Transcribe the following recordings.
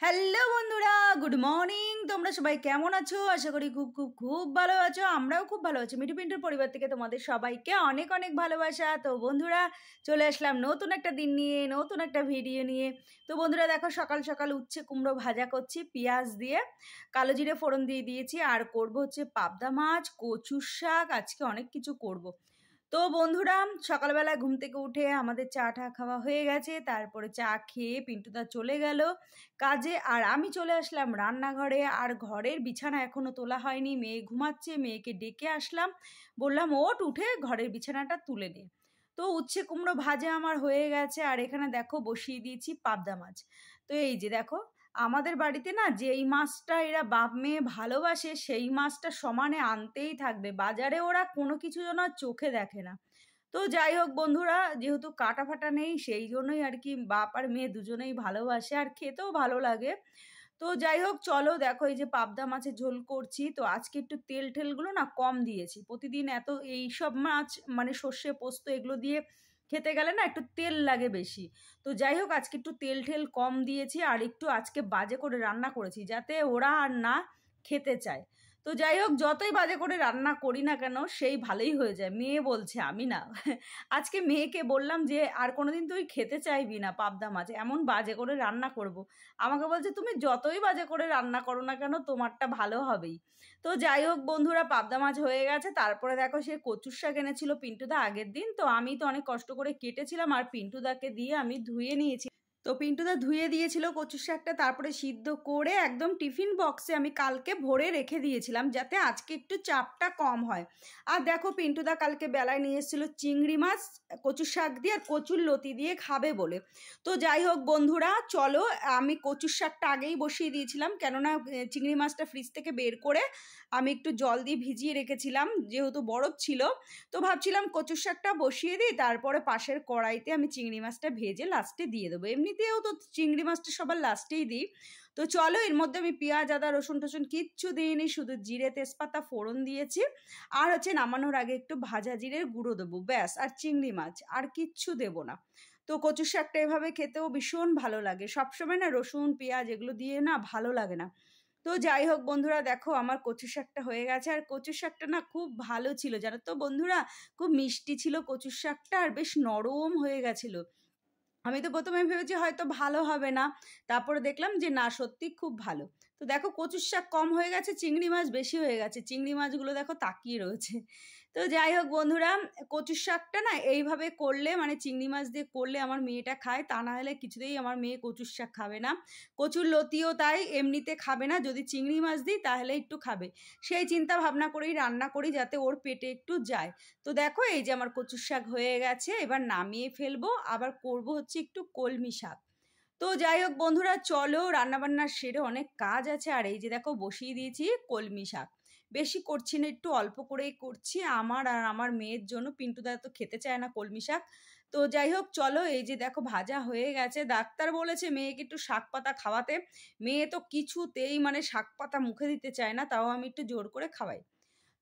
Hello বন্ধুরা, good morning. তোমরা সবাই কেমন আছো? আশা করি খুব খুব খুব ভালো আছো। আমরাও খুব ভালো আছি। মিঠু পিন্টুর পরিবার থেকে তোমাদের সবাইকে অনেক অনেক ভালোবাসা। তো বন্ধুরা, চলে আসলাম নতুন একটা দিন নিয়ে, নতুন একটা ভিডিও নিয়ে। তো বন্ধুরা দেখো, সকাল সকাল উচ্ছে কুমড়ো ভাজা করছি পেঁয়াজ দিয়ে, কালো জিরে ফোড়ন দিয়ে দিয়েছি। আর করব হচ্ছে পাবদা মাছ, কচুর শাক, আজকে অনেক কিছু করব। তো বন্ধুরা, সকালবেলা ঘুম থেকে উঠে আমাদের চা টা খাওয়া হয়ে গেছে। তারপরে চা খেয়ে পিন্টুদা চলে গেল কাজে, আর আমি চলে আসলাম রান্নাঘরে। আর ঘরের বিছানা এখনো তোলা হয়নি, মেয়ে ঘুমাচ্ছে, মেয়েকে ডেকে আসলাম, বললাম ওঠ, উঠে ঘরের বিছানাটা তুলে নে। তো উচ্ছে কুমড়ো ভাজা আমার হয়ে গেছে। আর এখানে দেখো বসিয়ে দিয়েছি পাবদা মাছ। তো এই যে দেখো, আমাদের বাড়িতে না যেই মাছটা এরা বাপ মেয়ে ভালোবাসে সেই মাছটা সমানে আনতেই থাকবে। বাজারে ওরা কোনো কিছু যেন আর চোখে দেখে না। তো যাই হোক বন্ধুরা, যেহেতু কাটা ফাটা নেই সেই জন্যই আর কি বাপ আর মেয়ে দুজনেই ভালোবাসে, আর খেতেও ভালো লাগে। তো যাই হোক, চলো দেখো, এই যে পাবদা মাছের ঝোল করছি। তো আজকে একটু তেল টেলগুলো না কম দিয়েছি। প্রতিদিন এত এই সব মাছ মানে সর্ষে পোস্ত এগুলো দিয়ে খেতে গেলে না একটু তেল লাগে বেশি। তো যাই হোক, আজকে একটু তেল ঠেল কম দিয়েছি, আর একটু আজকে বাজে করে রান্না করেছি যাতে ওরা আর না খেতে চায়। তো যাই হোক, যতই বাজে করে রান্না করি না কেন সেই ভালোই হয়ে যায়, মেয়ে বলছে, আমি না। আজকে মেয়েকে বললাম যে আর কোনোদিন তুই খেতে চাইবি না পাবদা মাছ, এমন বাজে করে রান্না করব। আমাকে বলছে তুমি যতই বাজে করে রান্না করো না কেন তোমারটা ভালো হবেই। তো যাই হোক বন্ধুরা, পাবদা মাছ হয়ে গেছে। তারপরে দেখো, সে কচুর শাক এনেছিল পিন্টুদা আগের দিন। তো আমি তো অনেক কষ্ট করে কেটেছিলাম আর পিন্টুদাকে দিয়ে আমি ধুয়ে নিয়েছি। তো পিন্টুদা ধুয়ে দিয়েছিল কচুর শাকটা, তারপরে সিদ্ধ করে একদম টিফিন বক্সে আমি কালকে ভরে রেখে দিয়েছিলাম যাতে আজকে একটু চাপটা কম হয়। আর দেখো, পিন্টুদা কালকে বেলায় নিয়ে এসেছিলো চিংড়ি মাছ কচুর শাক দিয়ে আর কচুর লতি দিয়ে খাবে বলে। তো যাই হোক বন্ধুরা, চলো, আমি কচুর শাকটা আগেই বসিয়ে দিয়েছিলাম, কেননা চিংড়ি মাছটা ফ্রিজ থেকে বের করে আমি একটু জল দিয়ে ভিজিয়ে রেখেছিলাম, যেহেতু বরফ ছিল। তো ভাবছিলাম কচুর শাকটা বসিয়ে দিই, তারপরে পাশের কড়াইতে আমি চিংড়ি মাছটা ভেজে লাস্টে দিয়ে দেবো। এমনিতেও তো চিংড়ি মাছটা সবার লাস্টেই দিই। তো চলো, এর মধ্যে আমি পেঁয়াজ আদা রসুন টসুন কিচ্ছু দিইনি, শুধু জিরে তেজপাতা ফোড়ন দিয়েছি। আর হচ্ছে নামানোর আগে একটু ভাজা জিরের গুঁড়ো দেবো, ব্যাস। আর চিংড়ি মাছ, আর কিচ্ছু দেবো না। তো কচুর শাকটা এভাবে খেতেও ভীষণ ভালো লাগে। সবসময় না রসুন পেঁয়াজ এগুলো দিয়ে না ভালো লাগে না। তো যাই হোক বন্ধুরা, দেখো আমার কচু শাকটা হয়ে গেছে। আর কচু শাকটা না খুব ভালো ছিল, জানো তো বন্ধুরা, খুব মিষ্টি ছিল কচুর শাকটা, আর বেশ নরম হয়ে গেছিল। আমি তো প্রথমে ভেবেছি হয়তো ভালো হবে না, তারপরে দেখলাম যে না, সত্যি খুব ভালো। তো দেখো, কচুর শাক কম হয়ে গেছে, চিংড়ি মাছ বেশি হয়ে গেছে। চিংড়ি মাছগুলো দেখো তাকিয়ে রয়েছে। তো যাই হোক বন্ধুরা, কচুর শাকটা না এইভাবে করলে, মানে চিংড়ি মাছ দিয়ে করলে আমার মেয়েটা খায়, তা না হলে কিছুতেই আমার মেয়ে কচুর শাক খাবে না। কচুর লতিও তাই, এমনিতে খাবে না, যদি চিংড়ি মাছ দিই তাহলে একটু খাবে। সেই চিন্তা ভাবনা করেই রান্না করি যাতে ওর পেটে একটু যায়। তো দেখো, এই যে আমার কচুর শাক হয়ে গেছে, এবার নামিয়ে ফেলবো। আবার করব হচ্ছে একটু কলমি শাক। তো যাই হোক বন্ধুরা, চলো, রান্নাবান্না সেরে অনেক কাজ আছে। আর এই যে দেখো, বসিয়ে দিয়েছি কলমি শাক। বেশি করছি না, একটু অল্প করেই করছি আমার আর আমার মেয়ের জন্য। পিন্টুদা তো খেতে চায় না কলমি শাক। তো যাই হোক চলো, এই যে দেখো ভাজা হয়ে গেছে। ডাক্তার বলেছে মেয়েকে একটু শাক পাতা খাওয়াতে। মেয়ে তো কিছুতেই মানে শাক পাতা মুখে দিতে চায় না, তাও আমি একটু জোর করে খাওয়াই।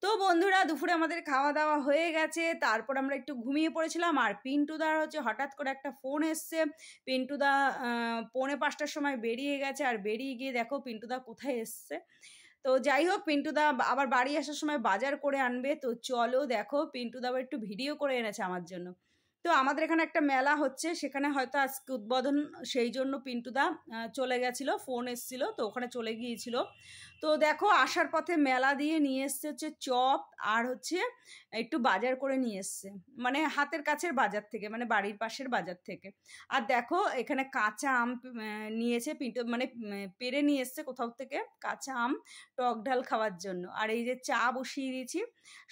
তো বন্ধুরা, দুপুরে আমাদের খাওয়া দাওয়া হয়ে গেছে। তারপর আমরা একটু ঘুমিয়ে পড়েছিলাম। আর পিন্টুদার হচ্ছে হঠাৎ করে একটা ফোন এসছে। পিন্টুদা 4:45টার সময় বেরিয়ে গেছে। আর বেরিয়ে গিয়ে দেখো পিন্টুদা কোথায় এসছে। তো যাই হোক, পিন্টুদা আবার বাড়ি আসার সময় বাজার করে আনবে। তো চলো দেখো, পিন্টুদা আবার একটু ভিডিও করে এনেছে আমার জন্য। তো আমাদের এখানে একটা মেলা হচ্ছে, সেখানে হয়তো আজকে উদ্বোধন, সেই জন্য পিন্টুদা চলে গেছিলো, ফোন এসছিল তো ওখানে চলে গিয়েছিল। তো দেখো, আসার পথে মেলা দিয়ে নিয়ে এসছে হচ্ছে চপ, আর হচ্ছে একটু বাজার করে নিয়ে এসছে, মানে হাতের কাছের বাজার থেকে, মানে বাড়ির পাশের বাজার থেকে। আর দেখো, এখানে কাঁচা আম নিয়েছে পিন্টু, মানে পেড়ে নিয়ে এসছে কোথাও থেকে কাঁচা আম, টক ঢাল খাওয়ার জন্য। আর এই যে চা বসিয়ে দিয়েছি,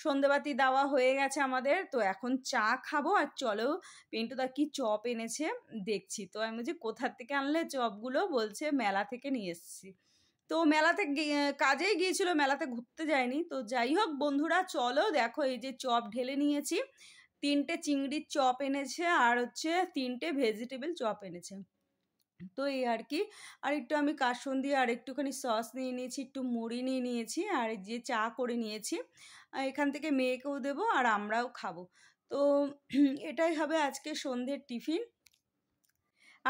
সন্ধেবাতি দেওয়া হয়ে গেছে আমাদের। তো এখন চা খাবো। আর চলো, পিন্টুদা কি চপ এনেছে দেখছি। তো আমি বলছি কোথার থেকে আনলে চপগুলো? বলছে মেলা থেকে নিয়ে এসেছি। তো মেলাতে কাজেই গিয়েছিল, মেলাতে ঘুরতে যায়নি। তো যাই হোক বন্ধুরা, চলো দেখো, এই যে চপ ঢেলে নিয়েছি। 3টে চিংড়ির চপ এনেছে, আর হচ্ছে 3টে ভেজিটেবল চপ এনেছে। তো এই আর কি। আর একটু আমি কাসুন্দি আর একটুখানি সস নিয়ে নিয়েছি, একটু মুড়ি নিয়ে নিয়েছি, আর এই যে চা করে নিয়েছি। এখান থেকে মেয়েকেও দেবো আর আমরাও খাবো। তো এটাই হবে আজকে সন্ধ্যের টিফিন।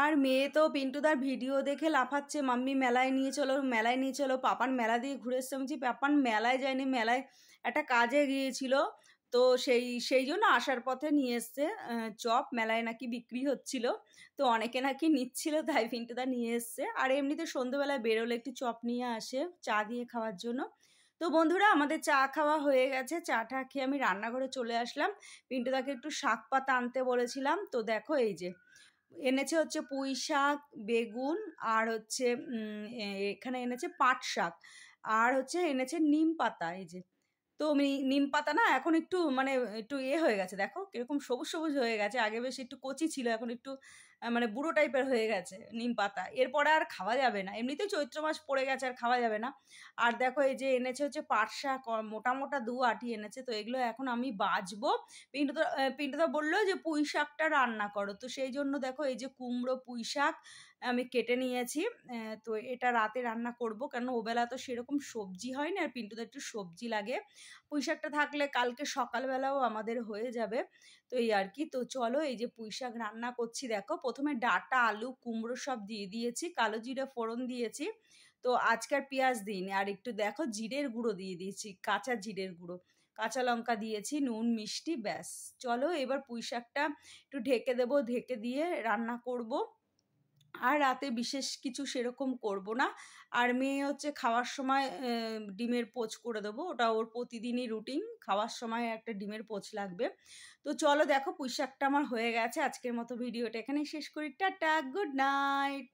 আর মেয়ে তো পিন্টুদার ভিডিও দেখে লাফাচ্ছে, মাম্মি মেলায় নিয়ে চলো, মেলায় নিয়ে চলো। পাপান মেলা দিয়ে ঘুরে এসছে। আমি বলছি পাপান মেলায় যায়নি, মেলায় একটা কাজে গিয়েছিল, তো সেই জন্য আসার পথে নিয়ে এসছে চপ, মেলায় নাকি বিক্রি হচ্ছিল, তো অনেকে নাকি নিচ্ছিল, তাই পিন্টুদা নিয়ে এসছে। আর এমনিতে সন্ধ্যেবেলায় বেরোলে একটু চপ নিয়ে আসে চা দিয়ে খাওয়ার জন্য। তো বন্ধুরা আমাদের চা খাওয়া হয়ে গেছে, চাটা খেয়ে আমি রান্নাঘরে চলে আসলাম। পিন্টুদাকে একটু শাক পাতা আনতে বলেছিলাম, তো দেখো এই যে এনেছে হচ্ছে পুঁই শাক, বেগুন, আর হচ্ছে এখানে এনেছে পাট শাক, আর হচ্ছে এনেছে নিম পাতা। এই যে, তো নিম পাতা না এখন একটু মানে একটু হয়ে গেছে, দেখো কিরকম সবুজ সবুজ হয়ে গেছে, আগে বেশ একটু কচি ছিল, এখন একটু মানে বুড়ো টাইপের হয়ে গেছে নিম পাতা, এরপরে আর খাওয়া যাবে না, এমনিতেই চৈত্র মাস পড়ে গেছে আর খাওয়া যাবে না। আর দেখো এই যে এনেছে হচ্ছে পাট শাক, মোটা মোটা 2 আঁটি এনেছে, তো এগুলো এখন আমি বাছবো। পিন্টুদা বললো যে পুঁই শাকটা রান্না করো, তো সেই জন্য দেখো এই যে কুমড়ো পুঁই শাক আমি কেটে নিয়েছি। তো এটা রাতে রান্না করব, কারণ ওবেলা তো সেরকম সবজি হয় না, আর পিন্টুদা একটু সবজি লাগে। পুঁই শাকটা থাকলে কালকে সকালবেলাও আমাদের হয়ে যাবে, তো এই আর কি। তো চলো এই যে পুঁই শাক রান্না করছি, দেখো প্রথমে ডাঁটা, আলু, কুমড়ো সব দিয়ে দিয়েছি, কালো জিরে ফোড়ন দিয়েছি, তো আজকাল পেঁয়াজ দিইনি, আর একটু দেখো জিরের গুঁড়ো দিয়ে দিয়েছি, কাঁচা জিরের গুঁড়ো, কাঁচা লঙ্কা দিয়েছি, নুন মিষ্টি, ব্যাস। চলো এবার পুঁই শাকটা একটু ঢেকে দেবো, ঢেকে দিয়ে রান্না করব। আর রাতে বিশেষ কিছু সেরকম করব না। আর মেয়ে হচ্ছে খাওয়ার সময় ডিমের পোচ করে দেবো, ওটা ওর প্রতিদিনই রুটিন, খাওয়ার সময় একটা ডিমের পোচ লাগবে। তো চলো দেখো পুঁই শাকটা আমার হয়ে গেছে। আজকের মতো ভিডিওটা এখানেই শেষ করি, টাটা, গুড নাইট।